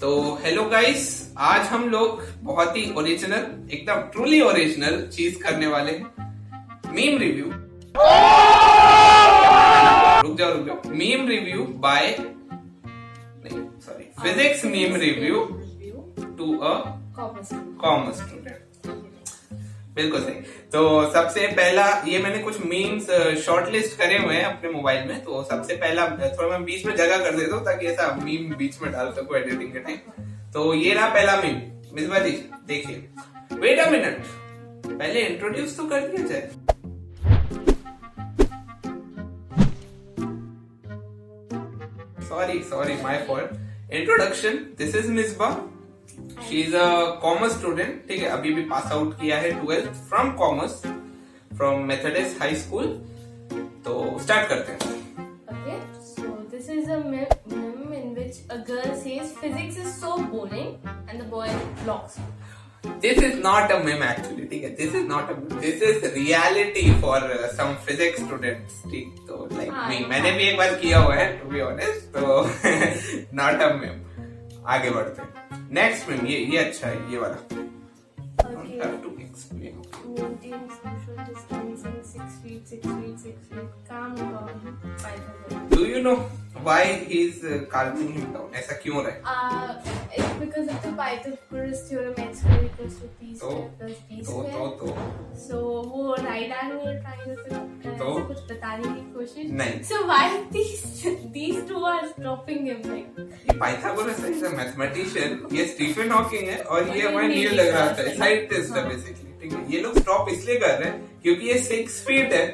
तो hello guys, आज हम लोग बहुत ही ओरिजिनल, एकदम ट्रूली ओरिजिनल चीज करने वाले हैं। Meme review. रुक जाओ। Meme review by physics meme review to a commerce student. बिल्कुल सही। तो सबसे पहला, ये मैंने कुछ मीम्स शॉर्टलिस्ट करे हुए हैं अपने मोबाइल में। तो सबसे पहला थोड़ा मैं बीच में जगह कर देता हूँ ताकि ऐसा मीम बीच में डाल सकूं एडिटिंग के टाइम। तो ये रहा पहला मीम। मिसबा जी देखिए। वेट अ मिनट, पहले इंट्रोड्यूस तो कर दिया जाए। Sorry my fault. Introduction, this is Misbah. She is a commerce student. ठीक है, अभी भी पास आउट किया है 12th from commerce from Methodist high school. तो स्टार्ट करते हैं। Okay, so this is a meme in which a girl says physics is so boring and the boy blocks her. This is not a meme actually, ठीक है? This is not a meme. This is reality for some physics students. ठीक, तो like me, मैंने भी एक बार किया हुआ है to be honest. तो not a meme. आगे बढ़ते हैं। नेक्स्ट में ये अच्छा है, ये वाला। Okay. Have to explain. Maintain social distancing 6 feet. Calm down. Do you know why he's calming him down? ऐसा क्यों रहा? It's because of the Pythagoras theorem. X square equals to p square plus b square. तो So वो right angle triangle तो कुछ बताने की कोशिश नहीं। So why these two are stopping him like? ये पाइथागोरस is a mathematician, ये स्टीफन हॉकिंग है और ये हमारे नील लग रहा था, साइंटिस्ट है बेसिकली। ठीक है, ये लोग स्टॉप इसलिए कर रहे हैं क्योंकि ये 6 फीट है,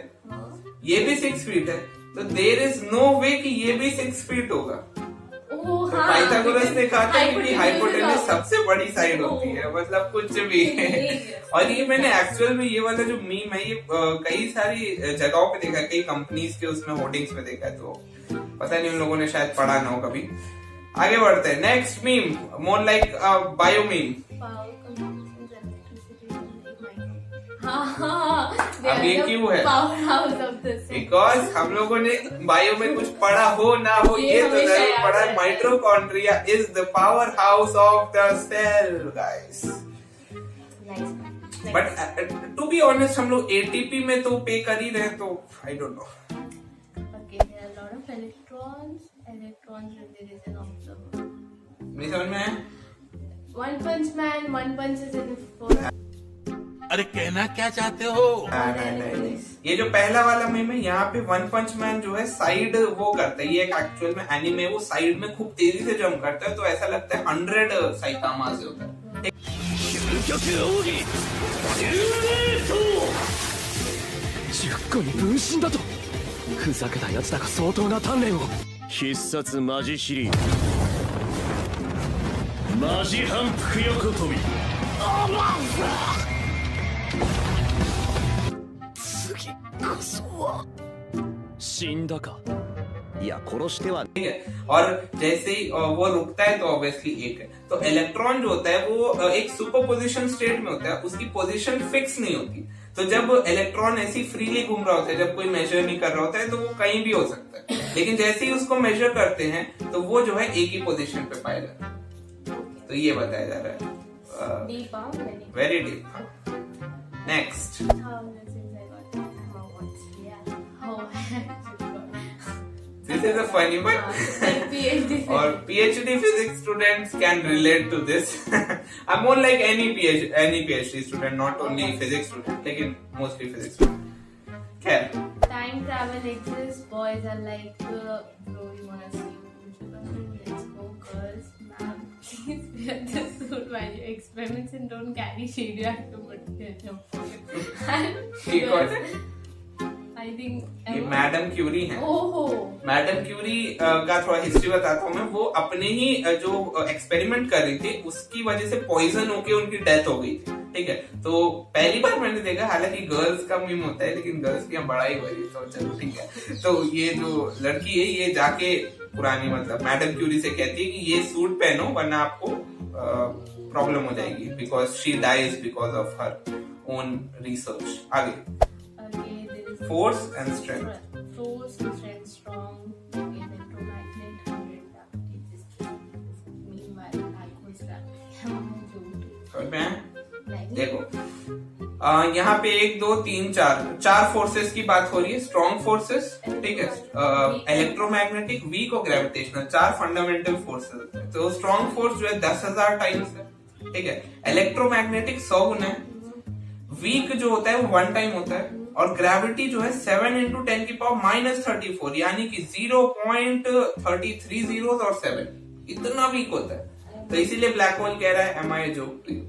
ये भी 6 फीट है, तो देयर इज नो वे कि ये भी 6 फीट होगा। तो पाइथागोरस ने कहा था कि हाइपोटेनस सबसे बड़ी साइड होती है, मतलब कुछ भी। और ये मैंने एक्चुअल में ये वाला जो मीम है, ये कई सारी जगहों पे देखा, कई कंपनीज के उसमें होर्डिंग्स में देखा, तो पता नहीं उन लोगों ने शायद पढ़ा ना हो कभी। आगे बढ़ते हैं। Next meme, more like bio meme. अब ये क्यों है? बिकॉज हम लोगों ने बायो में कुछ पढ़ा हो ना हो, ये तो जरूर पढ़ा है। Mitochondria is the powerhouse of the cell guys. But to be honest, हम लोग एटीपी में तो पे कर ही रहे, तो आई डोंट नो। नहीं समझ में आया? One Punch Man, one punch is in four. अरे कहना क्या चाहते हो? नहीं। ये जो पहला वाला मीम है, यहाँ पे वन पंच मैन जो है साइड वो करता है, ये एक एक्चुअल में एनीमे, वो साइड में खूब तेजी से जंप करता है, तो ऐसा लगता है 100 साइतामा से होता है। 10個に分身だとふざけたやつだが相当な鍛錬を。必殺マジシリーマジ反復横跳び。次こそは死んだか。いや殺しては。ठीक है, और जैसे ही वो रुकता है तो ऑब्वियसली एक है। तो इलेक्ट्रॉन जो होता है वो एक सुपरपोजिशन स्टेट में होता है, उसकी पोजीशन फिक्स नहीं होती। तो जब इलेक्ट्रॉन ऐसी फ्रीली घूम रहा होता है, जब कोई मेजर नहीं कर रहा होता है, तो वो कहीं भी हो सकता है। लेकिन जैसे ही उसको मेजर करते हैं तो वो जो है एक ही पोजीशन पे पाया जाता है। तो ये बताया जा रहा है। Very deep. Next. This is a funny one. और PhD physics students can relate to this. I'm more like any PhD student, not only physics student, लेकिन mostly physics student. खैर। Time travel exists. Boys are like, bro, you wanna see? Let's go, girls. Ma'am, please wear this suit while you experiments and don't carry radioactive material. ठीक है। I think ये madam Curie हैं। ओहो। Madam Curie का थोड़ा history बताता हूँ मैं। वो अपने ही जो एक्सपेरिमेंट कर रही थी, उसकी वजह से पॉइजन होके उनकी डेथ हो गई थी। ठीक है, तो पहली बार मैंने देखा, हालांकि गर्ल्स का मीम होता है, लेकिन गर्ल्स की हम बड़ा ही हुई, तो चलो ठीक है। तो ये जो लड़की है, ये जाके पुरानी मतलब मैडम क्यूरी से कहती है कि ये सूट पहनो वरना आपको प्रॉब्लम हो जाएगी, because she dies because of her own research. आगे। Force and strength. Force and strength, strong, electromagnet, 100 teaches. Meanwhile, पे हैं? नहीं। देखो यहाँ पे 1 2 3 4 फोर्सेस की बात हो रही है, स्ट्रॉन्ग फोर्सेस, ठीक है, इलेक्ट्रोमैग्नेटिक, वीक और ग्रेविटेशनल, 4 फंडामेंटल फोर्सेस। तो स्ट्रॉन्ग फोर्स जो है 10,000 टाइम्स है, ठीक है, इलेक्ट्रोमैग्नेटिक 100 गुना है, वीक जो होता है वो 1 टाइम होता है, और ग्रेविटी जो है 7 × 10⁻34 यानी कि 0.33 zeros और 7, इतना वीक होता है। तो इसीलिए ब्लैक होल कह रहा है am I joke to you.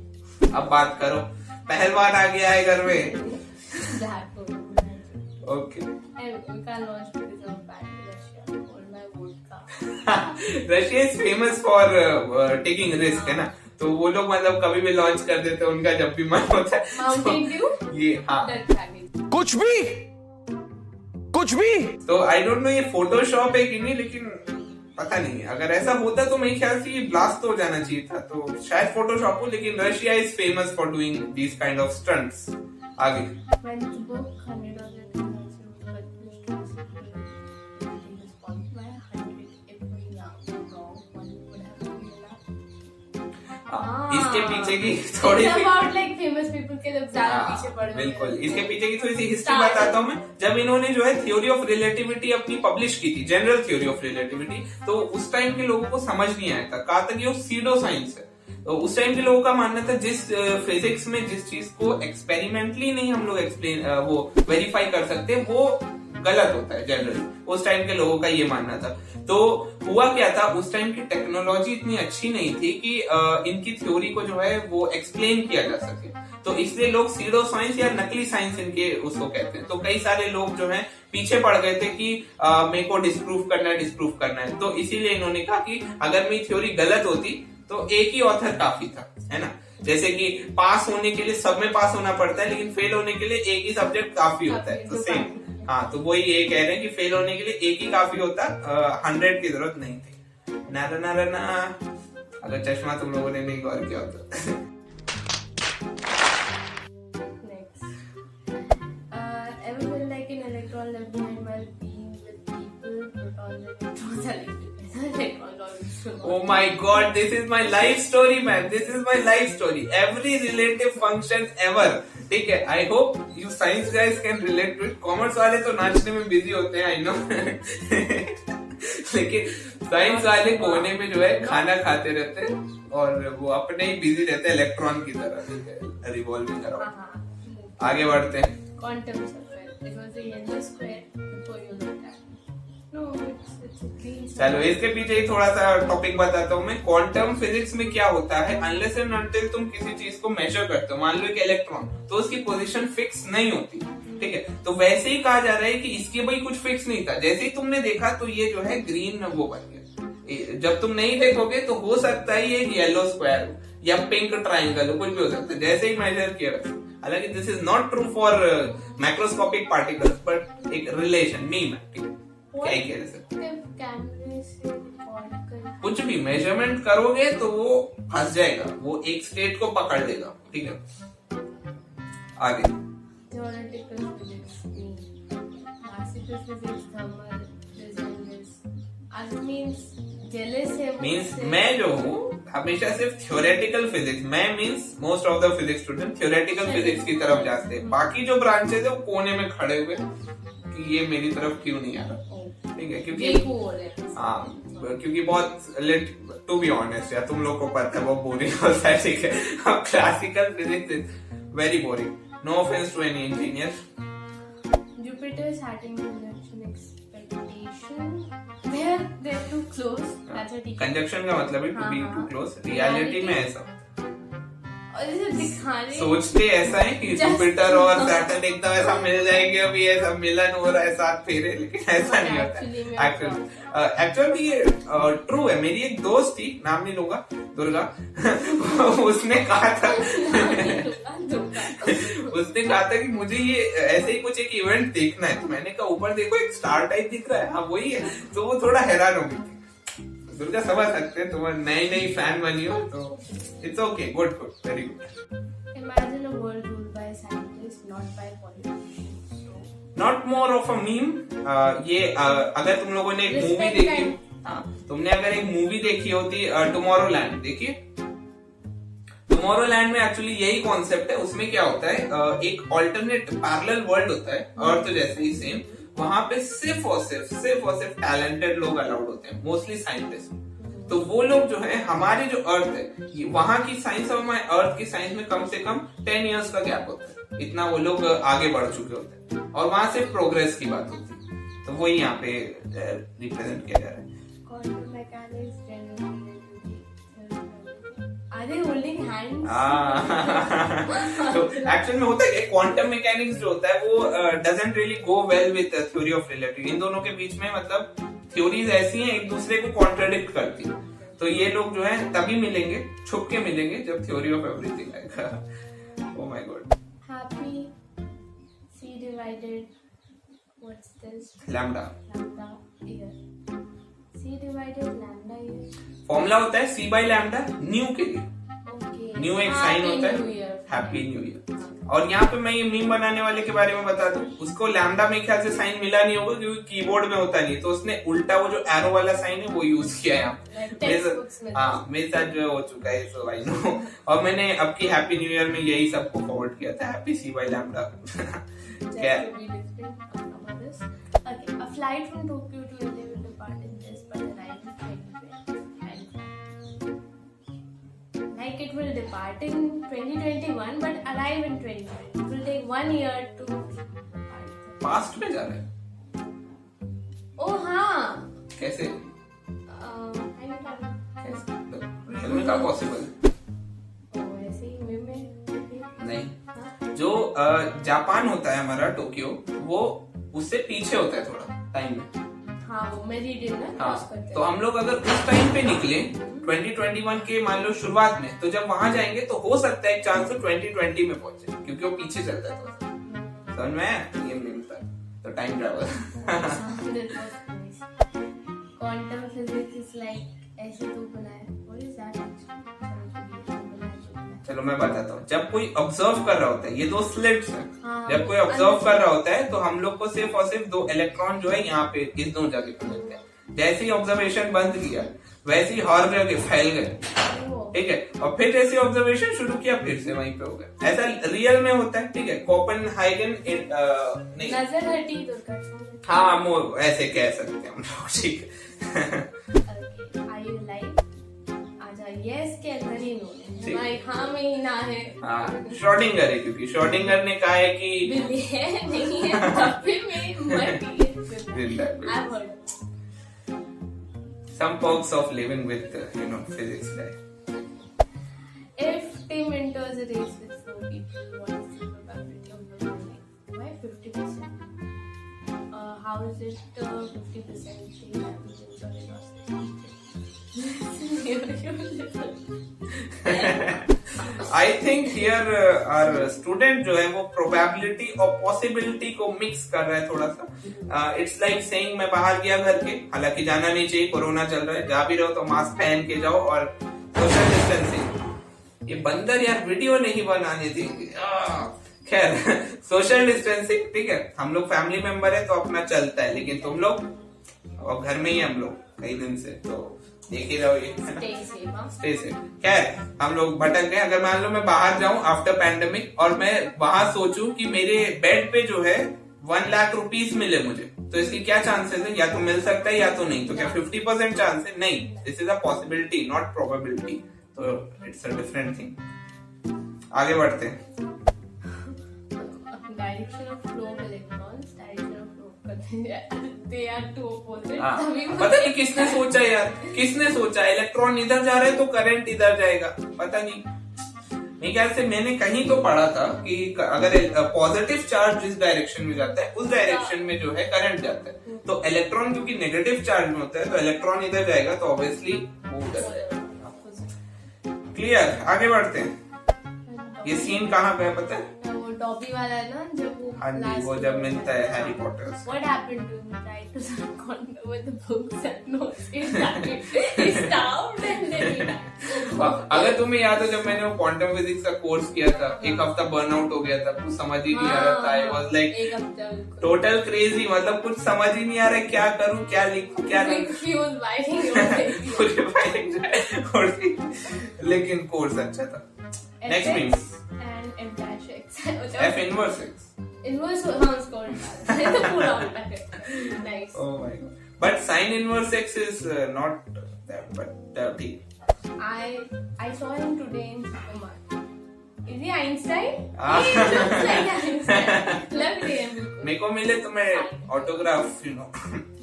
अब बात करो, पहलवान आ गया है घर में। Black hole. Okay And we can't launch because of bad Russia. Hold my vodka. Russia is famous for taking risk, है ना, तो वो लोग मतलब कभी भी लॉन्च कर देते हैं उनका जब भी मन होता है। Mountain Dew? ये हाँ, That dragon. कुछ भी तो आई डोंट नो ये फोटोशॉप है कि नहीं, लेकिन पता नहीं, अगर ऐसा होता तो मेरे ख्याल से ये ब्लास्ट हो जाना चाहिए था, तो शायद फोटोशॉप हो, लेकिन Russia is famous for doing these kind of stunts. आगे When the book 100 of the published to respond to my 100 if we are wrong, one would have to be enough. इसके पीछे की थोड़ी It's C about like famous people के लोग ज्यादा पीछे पड़ गए। बिल्कुल, इसके पीछे की थोड़ी सी हिस्ट्री बताता हूँ मैं। जब इन्होंने जो है थ्योरी ऑफ रिलेटिविटी अपनी पब्लिश की थी, जनरल थ्योरी ऑफ रिलेटिविटी, तो उस टाइम के लोगों को समझ नहीं आया था, कहा था कि वो सीडो साइंस है। तो उस टाइम के लोगों का मानना था जिस फिजिक्स में जिस चीज को एक्सपेरिमेंटली नहीं हम लोग एक्सप्लेन वो वेरीफाई कर सकते वो गलत होता है जनरली, उस टाइम के लोगों का ये मानना था। तो हुआ क्या था, उस टाइम की टेक्नोलॉजी इतनी अच्छी नहीं थी कि इनकी थ्योरी को जो है वो एक्सप्लेन किया जा सके, तो इसलिए लोग सीडो साइंस या नकली साइंस इनके उसको कहते हैं। तो कई सारे लोग जो हैं पीछे पड़ गए थे कि मेरे को डिस्प्रूव करना है, तो इसीलिए इन्होंने कहा कि अगर मेरी थ्योरी गलत होती तो एक ही ऑथर काफी था, है ना। जैसे कि पास होने के लिए सब में पास होना पड़ता है, लेकिन फेल होने के लिए एक ही सब्जेक्ट काफी होता है, तो सेम। हाँ, तो वही ये कह रहे हैं कि फेल होने के लिए एक ही काफी होता, 100 की जरूरत नहीं थी। ना अगर चश्मा तुम लोगों ने नहीं गौर किया होता। Next. Ever feel like an electron left behind while being with people? Protons and neutrons are linked together. Electrons always Oh my God, this is my life story, man. This is my life story. Every relative functions ever. ठीक है, I hope you science guys can relate to it. Commerce वाले तो नाचने में busy होते हैं, I know. लेकिन science वाले कोने में जो है खाना खाते रहते हैं और वो अपने ही बिजी रहते हैं इलेक्ट्रॉन की तरह, ठीक है, रिवॉल्विंग अराउंड। आगे बढ़ते हैं। Quantum square. It was a yellow square before you looked at it. No, it's a green square. चलो इसके पीछे ही थोड़ा सा टॉपिक बताता हूँ मैं। क्वांटम फिजिक्स में क्या होता है, अनलेस एंड अनटिल तुम किसी चीज को मेजर करते हो, मान लो एक इलेक्ट्रॉन, तो उसकी पोजीशन फिक्स नहीं होती, ठीक है। तो वैसे ही कहा जा रहा है कि इसके भाई कुछ फिक्स नहीं था, जैसे ही तुमने देखा तो ये जो है ग्रीन वो बन गया। जब तुम नहीं देखोगे तो हो सकता है ये एक येलो स्क्वायर हो या पिंक ट्राइंगल हो, कुछ भी हो सकता है, जैसे ही मेजर किया। हालांकि this is not true for macroscopic particles, but एक रिलेशन मीम है, क्या ही कह सकते, कैमरे से रिकॉर्ड कर कुछ भी मेजरमेंट करोगे तो वो फंस जाएगा, वो एक स्टेट को पकड़ लेगा, ठीक है। आगे theoretical physics, classical physics, thermal resonance. That means jealous है वो मीन्स उससे। मैं जो हूँ हमेशा सिर्फ थ्योरेटिकल फिजिक्स, मैं means most of the physics student theoretical physics की तरफ जाते हैं, बाकी जो ब्रांचेस है वो कोने में खड़े हुए कि ये मेरी तरफ क्यों नहीं आ रहा, ठीक है, क्योंकि हाँ, क्योंकि बहुत टू बी ऑनेस्ट यार, तुम लोग को पता है वो बोरिंग होता है, ठीक है। अब classical physics is very boring, no offence to any engineer. Jupiter, Saturn conjunction expectation. They're too close. That's what he. Conjunction का मतलब है to be too close, reality में ऐसा और इसे दिखाने सोचते ऐसा है कि जुपिटर और सैटर्न एकदम ऐसा मिल जाएंगे, अभी ऐसा मिलन हो रहा है साथ फेरे, लेकिन ऐसा नहीं होता है एक्चुअली। ये ट्रू है। मेरी एक दोस्त थी, नाम नहीं लूंगा, दुर्गा, उसने कहा था उसने कहा था कि मुझे ये ऐसे ही कुछ एक इवेंट देखना है, तो मैंने कहा ऊपर देखो एक स्टार टाइप दिख रहा है, हाँ वही है, तो वो थोड़ा हैरान हो गई थी। दुर्गा समझ सकते हैं, तुम नई फैन बनी हो तो it's okay, good very good. Imagine a world ruled by scientists, not by politicians. Not more of a meme. ये अगर तुम लोगों ने एक मूवी देखी, तुमने अगर एक मूवी देखी होती टुमारो लैंड, देखिए, तो टुमारोलैंड में एक्चुअली यही कॉन्सेप्ट है। उसमें क्या होता है, एक ऑल्टरनेट पैरेलल वर्ल्ड होता है अर्थ जैसे ही सेम। वहां पे सिर्फ और सिर्फ टैलेंटेड लोग अलाउड होते हैं, मोस्टली साइंटिस्ट। तो वो लोग जो है, हमारी जो अर्थ है, वहां की साइंस और हमारे अर्थ की साइंस में कम से कम 10 इयर्स का गैप होता है। इतना वो लोग आगे बढ़ चुके होते हैं और वहां से प्रोग्रेस की बात होती है। तो वो यहाँ पे रिप्रेजेंट किया जा रहा है। Quantum mechanics generally are they holding hands? तो एक्चुअल में होता है कि क्वांटम मैकेनिक्स जो होता है वो doesn't really go well with theory of relativity. इन दोनों के बीच में मतलब थ्योरीज ऐसी हैं, एक दूसरे को कॉन्ट्राडिक्ट करती है। तो ये लोग जो है तभी मिलेंगे, छुप के मिलेंगे, जब थ्योरी ऑफ एवरीथिंग आएगा। Oh my God. Happy C divided, what's this? Lambda Lambda year. C divided lambda year. Formula होता है C by लैम्डा न्यू के लिए। Okay. न्यू एक साइन होता है, हैप्पी न्यू ईयर। और यहाँ पे मैं ये मीम बनाने वाले के बारे में बता दूं, उसको लैम्डा में ख्याल से साइन मिला नहीं होगा क्योंकि कीबोर्ड में होता नहीं, तो उसने उल्टा वो जो एरो वाला साइन है वो यूज किया है यहाँ। हाँ, मेरे साथ जो हो चुका है, सो आई नो। और मैंने अब की हैप्पी न्यू ईयर में यही सबको फॉरवर्ड किया था, हैप्पी C by लैम्डा। क्या Okay, a flight from Tokyo to LA will depart in this but arrive in 2020. Like it will depart in 2021 but arrive in 2020. It will take 1 year to depart. Past में जा रहे हैं। Oh हाँ। कैसे? Time travel. Real में क्या possible है? ऐसे ही में नहीं, जो जापान होता है हमारा टोक्यो, वो उससे पीछे होता है थोड़ा टाइम में। हाँ, वो मेरिडियन ना क्रॉस करते हैं। तो हम लोग अगर उस टाइम पे निकले 2021 के मान लो शुरुआत में, तो जब वहां जाएंगे तो हो सकता है एक चांस तो 2020 में पहुंचे, क्योंकि वो पीछे चलता है थोड़ा। समझ में ये मिलता है, तो time travel. Quantum physics is like ऐसे तो बनाया। What is that actually? चलो मैं बताता हूँ। जब कोई ऑब्जर्व कर रहा होता है, ये दो स्लिट्स हैं। हाँ, जब कोई ऑब्जर्व कर रहा होता है तो हम लोग को सिर्फ और सिर्फ 2 इलेक्ट्रॉन जो है यहाँ पे इस दो जगह पे मिलते हैं। जैसे ही ऑब्जर्वेशन बंद किया वैसे ही हर जगह फैल गए, ठीक है। और फिर जैसे ऑब्जर्वेशन शुरू किया फिर से वहीं पे हो गए। ऐसा रियल में होता है, ठीक है। कोपेनहाइगन नहीं, नजर हटी दुर्घटना। हाँ, वो ऐसे कह सकते हैं हम लोग, ठीक है। Are you alive? आजा, yes के अंदर ही नो है, भाई हाँ में ही ना है। हाँ, श्रोडिंगर है, क्योंकि श्रोडिंगर ने कहा है कि बिल्ली है नहीं है, तब भी मैं मर गई। I've heard. Some perks of living with physics guy. If Tim enters a race with 4 people, what is the probability of winning? Why 50%? How is it 50% chance happens or lost? I think here our student जो है वो probability और possibility को mix कर रहा है थोड़ा सा। It's like saying मैं बाहर गया घर के, हालांकि जाना नहीं चाहिए, कोरोना चल रहा है, जा भी रहो तो मास्क पहन के जाओ और सोशल डिस्टेंसिंग। ये बंदर यार वीडियो नहीं बनाने देंगे। खैर, सोशल डिस्टेंसिंग, ठीक है। हम लोग फैमिली मेंबर है तो अपना चलता है, लेकिन तुम लोग और घर में ही हम लोग कई दिन से, तो देख ही रहो ये। Stay safe. खैर, हम लोग भटक गए। अगर मान लो मैं बाहर जाऊं आफ्टर पैंडेमिक और मैं वहां सोचूं कि मेरे बेड पे जो है 1 लाख रुपीस मिले मुझे, तो इसकी क्या चांसेस है? या तो मिल सकता है या तो नहीं। तो क्या 50% चांस है? नहीं, this is a possibility not probability. तो इट्स अ डिफरेंट थिंग। आगे बढ़ते हैं। Direction of flow of electrons, direction of flow they are too opposite. पता नहीं किसने सोचा यार, किसने सोचा इलेक्ट्रॉन इधर जा रहा है तो करंट इधर जाएगा, पता नहीं। मेरे ख्याल से मैंने कहीं तो पढ़ा था कि अगर पॉजिटिव चार्ज जिस डायरेक्शन में जाता है उस डायरेक्शन में जो है करंट जाता है। तो इलेक्ट्रॉन क्योंकि नेगेटिव चार्ज में होता है तो इलेक्ट्रॉन इधर जाएगा, तो ऑब्वियसली वो उधर जाएगा। क्लियर, आगे बढ़ते हैं। ये सीन कहाँ पे है पता है? वो डॉबी वाला है ना, जब वो हाँ जी, वो जब मिलता है Harry Potter. What happened to him? Tried to contact with the books and notes. He stopped and then he died. अगर तुम्हें याद हो, जब मैंने वो क्वांटम फिजिक्स का कोर्स किया था, एक हफ्ता बर्नआउट हो गया था, कुछ समझ ही नहीं आ रहा था। I was like total crazy, मतलब कुछ समझ ही नहीं आ रहा है, क्या करूं, क्या लिखूं, क्या नहीं। लेकिन कोर्स अच्छा था। Next means and f dash x. f inverse x. Inverse हाँ उसको उल्टा है तो पूरा उल्टा करते हैं. Nice. Oh my god. But sin inverse x is not that, but ठीक. I saw him today in supermarket. Is he Einstein? Ah. He looks like Einstein. लग रही है बिल्कुल. मेरे को मिले तो मैं ऑटोग्राफ you know.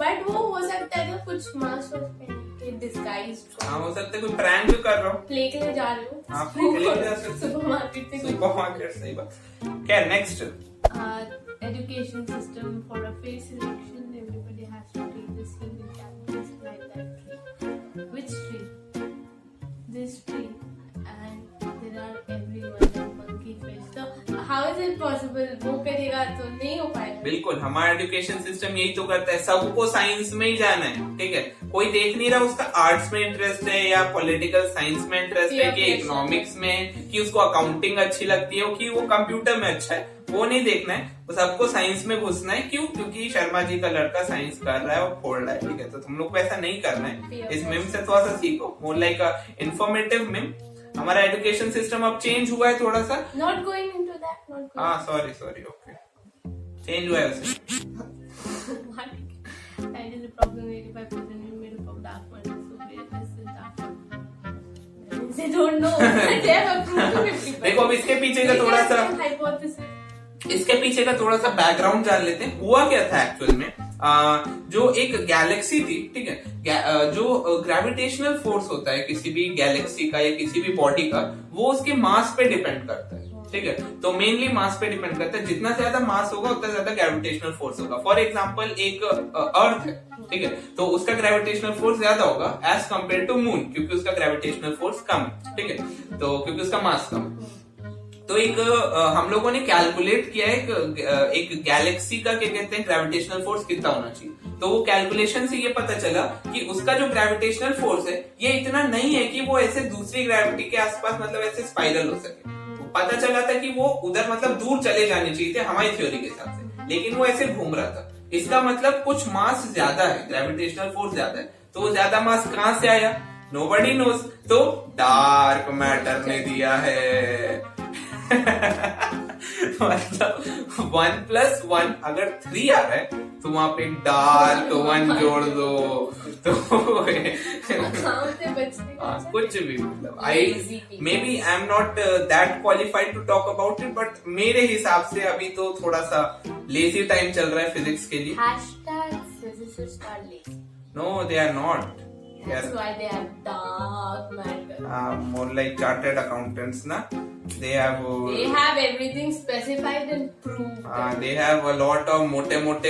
But वो हो सकता है ना कुछ मास्क वास्क पहन के disguised. हाँ हो सकता है कोई प्रैंक कर रहा हूँ. प्ले के लिए जा रहे हो? आप play के लिए जा सकते हो. सुपरमार्केट से कुछ. सुपरमार्केट सही बात. क्या next? Education system for a face selection. Everybody has to take the same exam like that tree. Which tree? This tree. And there are everyone like monkey fish. So how is it possible? वो करेगा तो नहीं हो पाएगा. बिल्कुल हमारा education system यही तो करता है. सबको साइंस में ही जाना है. ठीक है कोई देख नहीं रहा उसका आर्ट्स में इंटरेस्ट है या पॉलिटिकल साइंस में इंटरेस्ट है कि इकोनॉमिक्स में कि उसको अकाउंटिंग अच्छी लगती है कि वो कंप्यूटर में अच्छा है. वो नहीं देखना है. वो सबको साइंस में घुसना है. क्यों? क्योंकि शर्मा जी का लड़का साइंस कर रहा है और फोड़ रहा है. ठीक है तो तुम लोग को ऐसा नहीं करना है. इस मिम से थोड़ा सा सीखो. मोर लाइक अ इंफॉर्मेटिव मिम. हमारा एजुकेशन सिस्टम अब चेंज हुआ है थोड़ा सा. Not going into that. Not going. हाँ सॉरी ओके चेंज हुआ है उसे. That is a problem. 85% is made up of dark matter. So where this is dark matter? They don't know. They have approved 50%. देखो अब इसके पीछे का थोड़ा सा hypothesis. इसके पीछे का थोड़ा सा बैकग्राउंड जान लेते हैं. हुआ क्या था एक्चुअल में. जो एक गैलेक्सी थी. ठीक है जो ग्रेविटेशनल फोर्स होता है किसी भी गैलेक्सी का या किसी भी बॉडी का वो उसके मास पे डिपेंड करता है. ठीक है तो मेनली मास पे डिपेंड करता है. जितना ज्यादा मास होगा उतना ज्यादा ग्रेविटेशनल फोर्स होगा. फॉर एग्जांपल एक अर्थ है. ठीक है तो उसका ग्रेविटेशनल फोर्स ज्यादा होगा एज कम्पेयर टू मून क्योंकि उसका ग्रेविटेशनल फोर्स कम है. ठीक है तो क्योंकि उसका मास कम है. तो एक हम लोगों ने कैलकुलेट किया है एक गैलेक्सी का क्या कहते हैं ग्रेविटेशनल फोर्स कितना होना चाहिए. तो वो कैलकुलेशन से ये पता चला कि उसका जो ग्रेविटेशनल फोर्स है ये इतना नहीं है कि वो ऐसे दूसरी ग्रेविटी के आसपास मतलब ऐसे स्पाइरल हो सके. पता चला था कि वो उधर मतलब दूर चले जाने चाहिए थे हमारी थ्योरी के हिसाब से. लेकिन वो ऐसे घूम रहा था. इसका मतलब कुछ मास ज्यादा है. ग्रेविटेशनल फोर्स ज्यादा है. तो वो ज्यादा मास कहां से आया? Nobody knows. तो डार्क मैटर ने दिया है. मतलब 1+1 अगर 3 आ रहा है तो वहां पे डार्क 1 जोड़ दो तो कुछ भी मतलब I may be I am not that qualified to talk about it but मेरे हिसाब से अभी तो थोड़ा सा लेजी टाइम चल रहा है फिजिक्स के लिए. Physicists are lazy. No they are not. That's why they have dark matter. More like chartered accountants na. They have everything specified and proved. They have a lot of mote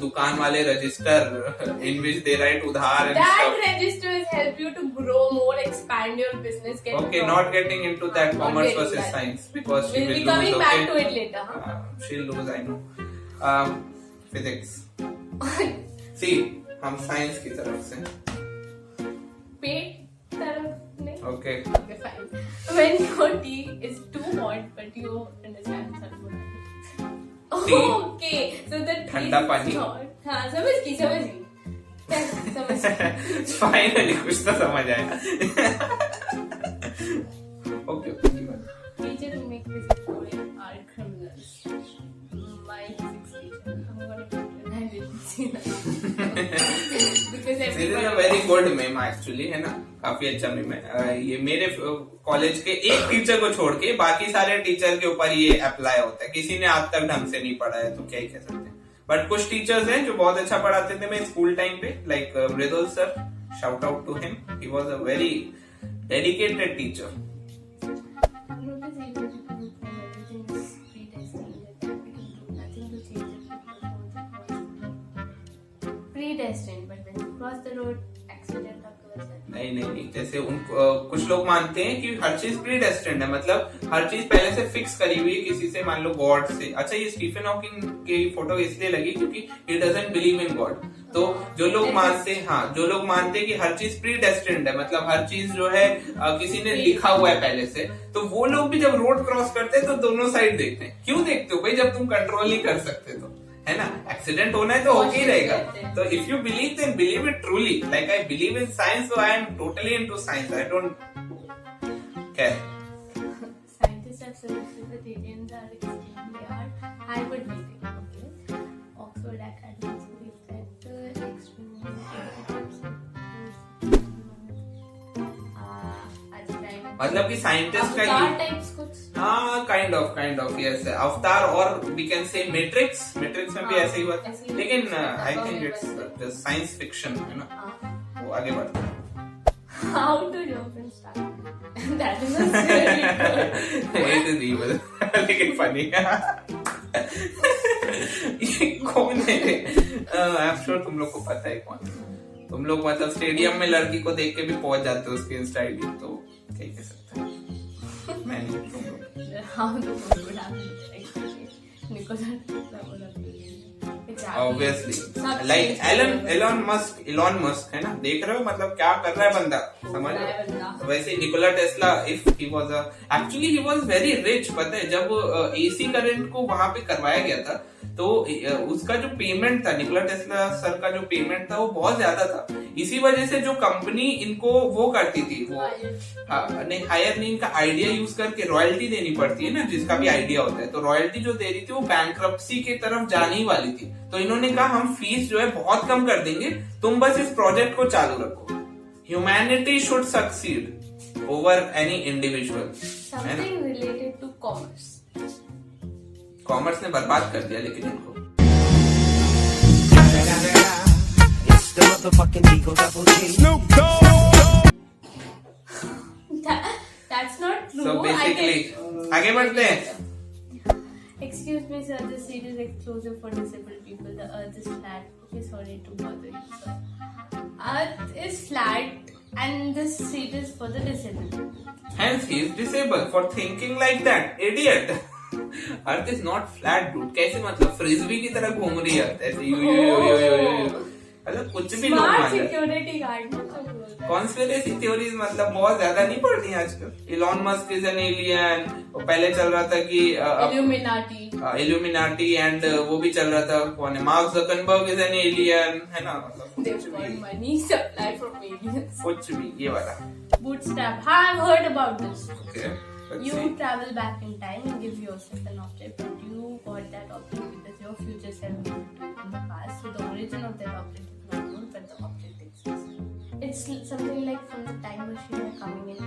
दुकान वाले register in which they write udhar and that stuff. registers help you to grow more, expand your business. Okay, not getting into that commerce versus science because she we'll will be coming lose. back to it later. Huh? She'll lose, I know. Physics. See, हम science की तरफ से. पेट तरफ नहीं. Okay. Okay, fine. When your tea is too hot, but you understand thermodynamics. Okay, so the tea ठंडा is पानी. hot. हाँ समझ गई. Finally कुछ तो समझ आया. Okay. Teacher who make physics boring are criminals. My physics teacher. I'm gonna pretend I didn't see that. Because This is a very good meme actually है ना. काफी अच्छा meme है. ये मेरे कॉलेज के एक टीचर को छोड़ के बाकी सारे टीचर के ऊपर ये अप्लाई होता है. किसी ने आज तक ढंग से नहीं पढ़ा है तो क्या ही कह सकते हैं. बट कुछ टीचर्स हैं जो बहुत अच्छा पढ़ाते थे मैं स्कूल टाइम पे like Mridul sir. Shout out to him. He was a very dedicated teacher. Predestined, but when you cross the road, accident occurs. नहीं जैसे उनको कुछ लोग मानते हैं कि हर चीज प्रीडेस्टिन्ड है. मतलब हर चीज पहले से फिक्स करी हुई है किसी से मान लो गॉड से. अच्छा ये स्टीफन हॉकिंग की फोटो इसलिए लगी क्योंकि he doesn't believe in God. तो जो लोग मानते हैं कि हर चीज प्रीडेस्टिन्ड है मतलब हर चीज जो है किसी ने लिखा हुआ है पहले से. तो वो लोग भी जब रोड क्रॉस करते हैं तो दोनों साइड देखते हैं. क्यों देखते हो भाई जब तुम कंट्रोल नहीं कर सकते तो है ना. एक्सीडेंट होना है तो हो ही रहेगा. तो if you believe then believe it truly. Like I believe in science so I am totally into science. I don't care. Harvard meeting. Okay. Oxford academics believe that मतलब कि साइंटिस्ट का अवतार टाइप्स कुछ, हाँ काइंड ऑफ यस, अवतार और we can say matrix में भी ऐसे ही हुआ, लेकिन I think it's science fiction है ना, वो आगे बढ़ता है. How to jump and start? That is a very good. It is evil, लेकिन funny. ये कौन है? I'm sure तुम लोग को पता है कौन. तुम लोग मतलब स्टेडियम में लड़की को देख के भी पहुंच जाते हो उसकी इंस्टा आईडी, तो क्या कह सकते हैं. मैं नहीं, तुम लोग. How to go down? Nicola Tesla. Obviously, like Elon Musk है ना, देख रहे हो मतलब क्या कर रहा है बंदा, समझ रहे हो. वैसे Nikola Tesla, if he was actually he was very rich, पता है जब एसी करंट को वहां पे करवाया गया था तो उसका जो पेमेंट था, निकोला टेस्ला सर का जो पेमेंट था वो बहुत ज्यादा था. इसी वजह से जो कंपनी इनको वो करती थी, वो नहीं हायर नहीं, इनका आइडिया यूज करके रॉयल्टी देनी पड़ती है ना, जिसका भी आइडिया होता है, तो रॉयल्टी जो दे रही थी वो बैंक्रप्सी की तरफ जाने ही वाली थी. तो इन्होंने कहा हम फीस जो है बहुत कम कर देंगे, तुम बस इस प्रोजेक्ट को चालू रखो. Humanity should succeed over any individual. Something related to commerce. Commerce ने बर्बाद कर दिया लेकिन इनको. That's not true. So basically, आगे बढ़ते हैं. Excuse me, sir. This seat is exclusive for disabled people. The Earth is flat. Okay, sorry to bother you, sir. Earth is flat, and this seat is for the disabled. Hence, he is disabled for thinking like that. Idiot. Earth is not flat, dude. कैसे मतलब frisbee की तरह घूम रही है ऐसे you मतलब कुछ भी लोग मान रहे हैं. सिक्योरिटी गार्ड कॉन्स्पिरेसी थ्योरीज मतलब बहुत ज्यादा नहीं पढ़ रही आजकल. Elon Musk is an alien, पहले चल रहा था कि इल्यूमिनाटी एंड वो भी चल रहा था कौन है, mark Zuckerberg is an alien, है ना, मतलब मनी सप्लाई फ्रॉम एलियंस, कुछ भी ये वाला. बूटस्ट्रैप, हाँ I have heard about this. Okay. You travel back in time and give yourself an object, but you got that object because your future self lived in the past. So the origin of that object is not known, but the object exists. It's something like from the time machine or coming in.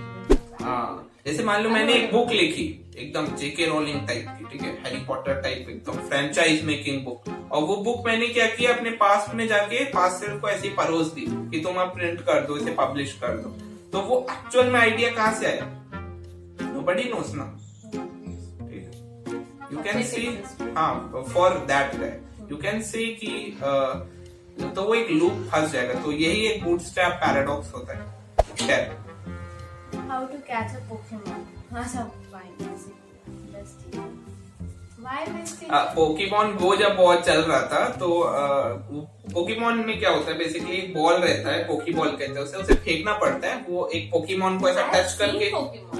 हाँ, जैसे मान लो मैंने एक book लिखी एकदम जेके rolling type की, ठीक है, हैरी पॉटर टाइप एकदम फ्रेंचाइज मेकिंग बुक, और वो बुक मैंने क्या किया, अपने पास्ट में जाके पास्ट सेल्फ को ऐसे परोस दी कि तुम अब प्रिंट कर दो, इसे पब्लिश कर दो. तो वो एक्चुअल में आइडिया कहाँ से आया? Nobody knows now. You can see, for that guy, you can say कि तो वो एक लूप फंस जाएगा. तो यही एक बूटस्ट्रैप पैराडॉक्स होता है. How to catch a Pokemon? Fine. Why mistake? Pokemon go जब बहुत चल रहा था तो पोकेमॉन में क्या होता है, बेसिकली एक बॉल रहता है, पोकीबॉल कहते हैं उसे फेंकना पड़ता है. वो एक पोकेमॉन को ऐसा टच करके,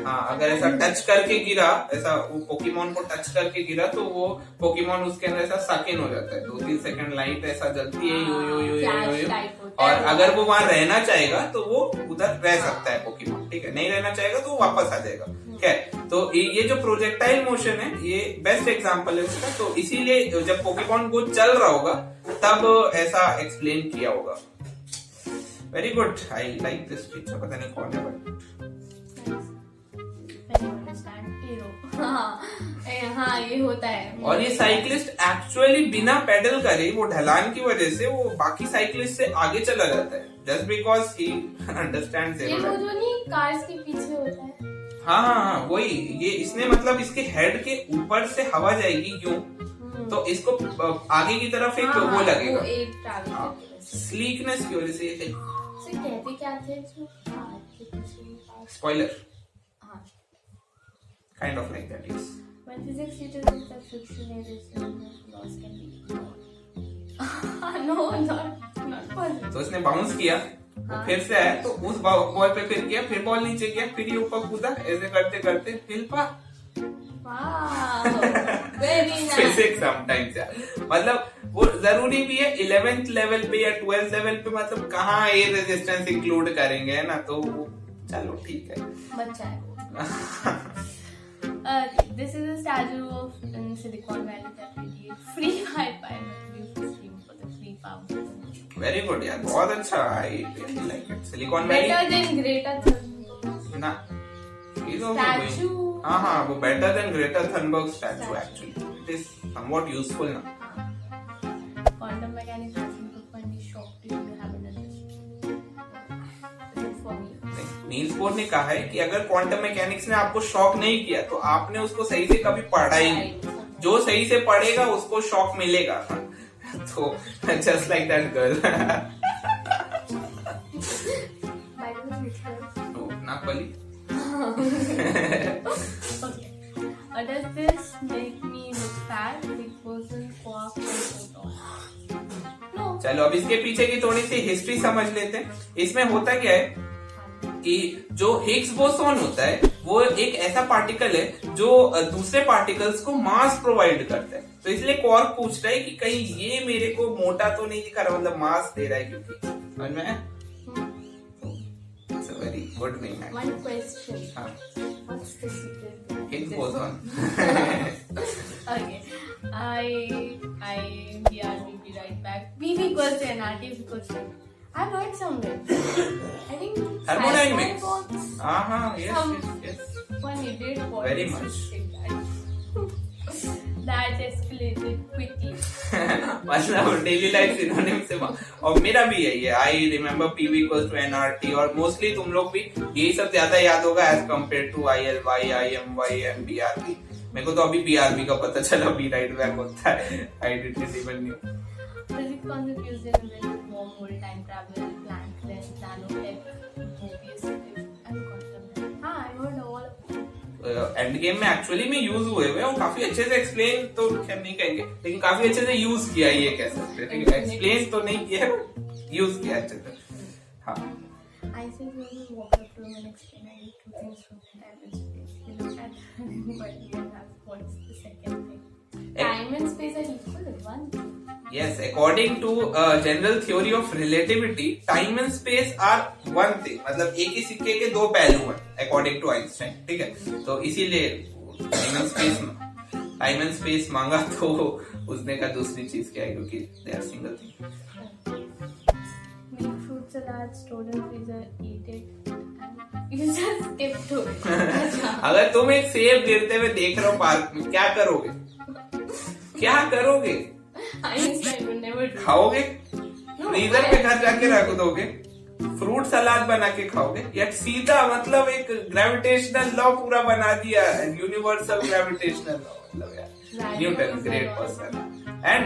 हाँ अगर ऐसा टच करके गिरा, ऐसा वो पोकेमॉन को टच करके गिरा तो वो पोकेमॉन उसके अंदर ऐसा सकिन हो जाता है. 2-3 सेकंड लाइट ऐसा जलती है यो, और अगर वो वहां रहना चाहेगा तो वो उधर रह सकता है पोकेमॉन, ठीक है. नहीं रहना चाहेगा तो वो वापस आ जाएगा. तो ये जो प्रोजेक्टाइल मोशन है ये बेस्ट एग्जांपल है उसका. तो इसीलिए जब पोकेमॉन गो चल रहा होगा तब ऐसा एक्सप्लेन किया होगा. Very good, I like this teacher. पता नहीं कौन है बट हाँ ये होता है. और ये साइकिलिस्ट एक्चुअली बिना पेडल करे वो ढलान की वजह से वो बाकी साइकिलिस्ट से आगे चला जाता है, जस्ट बिकॉज ही अंडरस्टैंड्स ये वो जो नहीं कार्स के पीछे होता है. हाँ वही. ये इसने मतलब इसके हेड के ऊपर से हवा जाएगी यूं, तो इसको आगे की तरफ एक वो लगेगा. स्लीकनेस की वजह से ये कहते क्या थे spoiler, kind of like that. Yes. When physics teaches us that friction is loss can be no, not possible. तो इसने बाउंस किया, फिर से आया तो उस बॉल पे फिर किया, फिर बॉल नीचे गया, फिर ये ऊपर कूदा, ऐसे करते करते हिल पा. फिजिक्स समटाइम्स यार, मतलब वो जरूरी भी है 11th लेवल पे या 12th लेवल पे, मतलब कहाँ ये रेजिस्टेंस इंक्लूड करेंगे, है ना. तो चलो ठीक है, बच्चा है. This is a statue of in Silicon Valley that we did free Wi-Fi for the free power. Very good यार, बहुत अच्छा। I really like it. Silicon valley Better than Greta Thunberg ना, statue. हाँ, वो better than Greta Thunberg statue actually. It is somewhat useful ना। Quantum mechanics has been profoundly shocked if you haven't understood. This is for me. Niels Bohr ने कहा है कि अगर quantum mechanics ने आपको शॉक नहीं किया तो आपने उसको सही से कभी पढ़ा ही नहीं। जो सही से पढ़ेगा उसको शॉक मिलेगा। तो just like that girl. Nagbali. Okay. Does this make me look fat? Big person, quark, and photon? No. चलो अब इसके पीछे की थोड़ी सी हिस्ट्री समझ लेते हैं। इसमें होता क्या है कि जो हिग्स बोसॉन होता है वो एक ऐसा पार्टिकल है जो दूसरे पार्टिकल्स को मास प्रोवाइड करता है। तो इसलिए क्वार्क पूछ रहा है कि कहीं ये मेरे को मोटा तो नहीं दिखा रहा, मतलब मास दे रहा है, क्योंकि समझ में है? It's a very good thing. One question. हाँ, What's the secret? Higgs boson. Okay. BRB, be right back. BB equals to NRT equals to. I've heard somewhere. I think. Thermodynamics. Cyberbots. हाँ, Some- yes. One idiot bought Very this much. thing that escalated quickly. मतलब daily life synonym से और मेरा भी है ये। I remember PV equals to NRT, और mostly तुम लोग भी यही सब ज्यादा याद होगा as compare to ILY, IMY and BRB। मेरे को तो अभी BRB का पता चला, बी राइट बैक होता है। I didn't even new. Physics concept used in with wormhole, time travel, Planck length, nanotech, Mobius strip, and quantum. हाँ, I heard all of them. End game में एक्चुअली में use हुए हुए और काफी अच्छे से एक्सप्लेन तो खैर नहीं कहेंगे, लेकिन काफी अच्छे से यूज किया ये कह सकते हैं। ठीक है, एक्सप्लेन तो नहीं किया, यूज किया अच्छे से। हाँ, I said when we walk up to him and explain, I need two things from time and space. He looked at him, but he didn't ask what's the second thing. Time and space are equal as one thing. yes, according to general theory of relativity, time and space are one thing। मतलब एक ही सिक्के के दो पहलू हैं according to Einstein। ठीक है, तो इसीलिए टाइम एंड स्पेस मांगा तो उसने कहा दूसरी चीज क्या है, क्योंकि they are single thing। Make fruit salad, store in freezer, eat it, and you just skip to it. अगर तुम एक सेब गिरते हुए देख रहे हो पार्क में, क्या करोगे? क्या करोगे? Einstein would never do. खाओगे? No, फ्रीजर पे घर जाके रख दोगे? फ्रूट सलाद बना के खाओगे? या सीधा मतलब एक ग्रेविटेशनल लॉ पूरा बना दिया, यूनिवर्सल ग्रेविटेशनल लॉ। मतलब यार Newton great person. And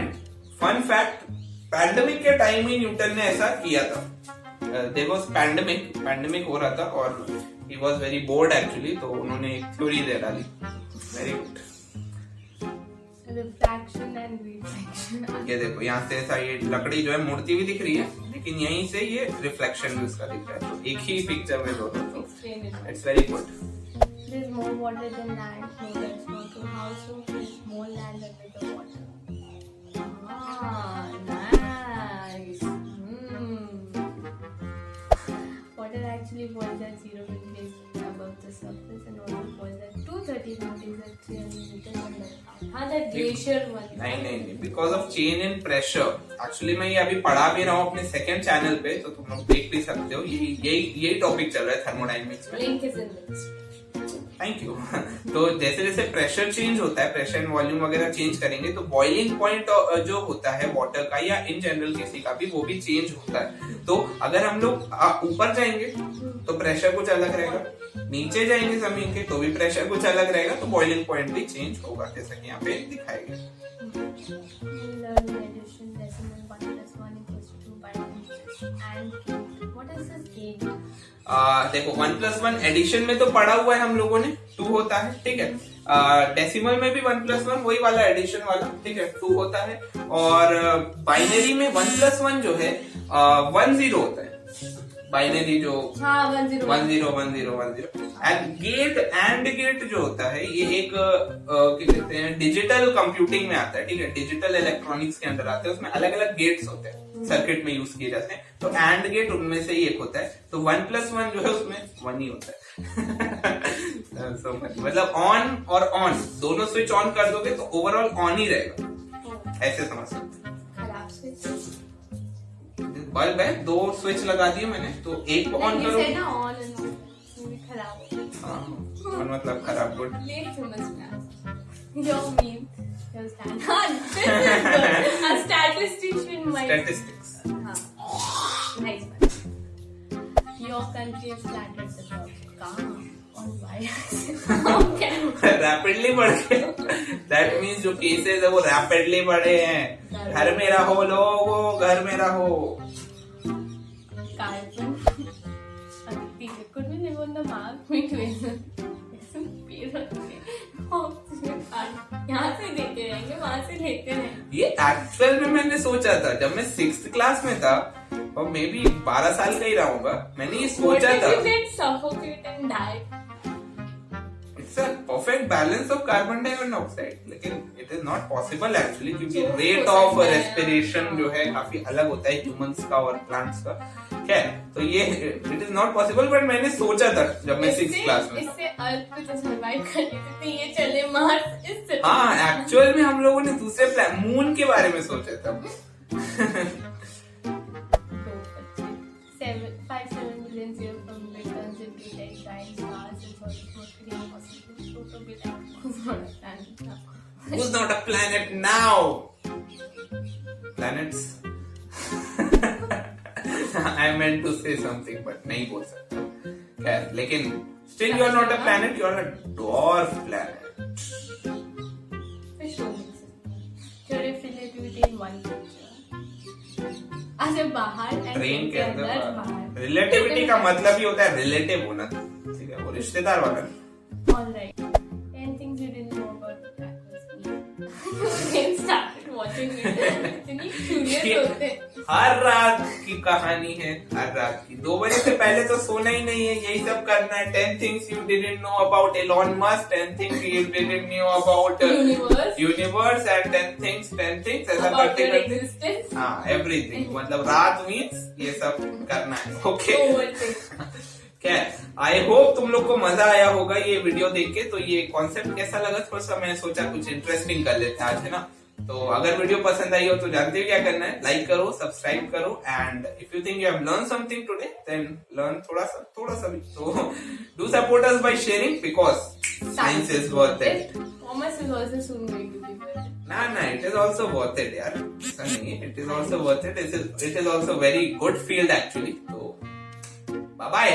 fun fact, pandemic के टाइम ही न्यूटन ने ऐसा किया था। देयर वाज पैंडेमिक हो रहा था और he was very bored actually, तो उन्होंने एक थ्योरी दे डाली। Very good. Refraction and reflection. ये देखो यहाँ से ऐसा ये लकड़ी जो है मुड़ती हुई दिख रही है, लेकिन यहीं से ये रिफ्लेक्शन भी उसका दिख रहा है। तो एक ही पिक्चर में दोनों, तो Explain it. It's very good. There's more water than land. No, that's not true. How so? There's more land under the water. Ah, nice. Water actually boils at 0 degrees above the surface and water boils at 230 degrees at 300 meters under. हाँ, that glacier one. नहीं, because of change in pressure. Actually मैं ये अभी पढ़ा भी रहा हूँ अपने सेकंड चैनल पे, तो तुम लोग देख भी सकते हो। यही टॉपिक चल रहा है थर्मोडायनेमिक्स में। Link is in this. Thank you. तो जैसे जैसे प्रेशर चेंज होता है, प्रेशर एंड वॉल्यूम वगैरह चेंज करेंगे, तो बॉइलिंग पॉइंट जो होता है वाटर का या इन जनरल किसी का भी, वो भी चेंज होता है। तो अगर हम लोग ऊपर जाएंगे तो प्रेशर कुछ अलग रहेगा, नीचे जाएंगे जमीन के तो भी प्रेशर कुछ अलग रहेगा, तो बॉइलिंग पॉइंट भी चेंज होगा, जैसा कि यहाँ पे दिखाया गया। Learn addition, decimal 1 plus 1 equals to 2 by 1 and cube. What is this cube? देखो 1+1 एडिशन में तो पढ़ा हुआ है हम लोगों ने, 2 होता है। ठीक है, डेसिमल में भी 1+1 वही वाला एडिशन वाला, ठीक है, 2 होता है। और बाइनरी में 1+1 जो है 10 होता है। बाइनरी जो 10 एंड गेट जो होता है, ये एक क्या कहते हैं डिजिटल कंप्यूटिंग में आता है। ठीक है, डिजिटल इलेक्ट्रॉनिक्स के अंदर आता है, उसमें अलग अलग गेट्स होते हैं। सर्किट में यूज किए जाते हैं। तो एंड गेट उनमें से ही एक होता है। तो 1+1 जो है उसमें 1 ही होता है। So, मतलब ऑन और ऑन दोनों स्विच ऑन कर दोगे तो ओवरऑल ऑन ही रहेगा, ऐसे समझ सकते हैं। खराब स्विच बल्ब है, 2 स्विच लगा दिए मैंने, तो एक ऑन करो ना ऑन एंड ऑफ खराब हो गया। हाँ, मतलब खराब good. Late famous man. Your meme. Your a statistician might. Statistics. Nice one. Your country is flattered the top. कहाँ? और why? How can? रैपिडली बढ़ गए। दैट मीन्स जो केसेस है वो रैपिडली बढ़े हैं। घर में रहो लोगो, घर में रहो। Carbon. Could we live on the Mars? यहाँ से देते रहेंगे, वहाँ से लेते रहेंगे। ये एक्चुअल में मैंने सोचा था जब मैं 6th क्लास में था, और मे बी 12 साल का ही रहूंगा, मैंने ये सोचा था। It's a perfect balance of carbon dioxide, लेकिन it is not possible actually, क्योंकि रेट ऑफ रेस्पिरेशन जो है काफी अलग होता है ह्यूमंस का और प्लांट्स का। क्या तो ये it is not possible, but मैंने सोचा था जब मैं 6th क्लास में। इससे अर्थ पे तो सर्वाइव करने थे, ये चले मार्स इससे। हाँ, एक्चुअल में हम लोगों ने दूसरे प्लान मून के बारे में सोचा था। 5-7 billion years from returns into like giant stars and for the possible to be like who's not a planet now. Who's not a planet now? Planets. I meant to say something but नहीं बोल सकता। खैर, लेकिन still you are not a planet, you are a dwarf planet. Fish don't exist. Your relativity in one picture. अच्छा बाहर train के अंदर बाहर। रिलेटिविटी का मतलब ही होता है रिलेटिव होना, ठीक है, वो रिश्तेदार वाला। All right. 10 things you didn't know about the crackers. Then started watching it. इतनी curious होते हैं। हर रात की कहानी है, हर रात की 2 बजे से पहले तो सोना ही नहीं है, यही सब करना है। 10 things you didn't know about Elon Musk, 10 things you didn't know about universe and 10 things ऐसा करते करते, हाँ, everything, मतलब रात मीन्स ये सब करना है। ओके, क्या आई होप तुम लोग को मजा आया होगा ये वीडियो देख के। तो ये कॉन्सेप्ट कैसा लगा, थोड़ा सा मैं सोचा कुछ इंटरेस्टिंग कर लेते हैं आज, है ना। तो अगर वीडियो पसंद आई हो तो जानते हो क्या करना है, लाइक करो, सब्सक्राइब करो, and if you think you have learn something today then learn थोड़ा सा भी। तो do support us by sharing because science is worth it. Commerce is also soon going to be worth it. ना it is also worth it यार, ऐसा नहीं है, it is also worth it, it is also very good field actually. तो bye bye.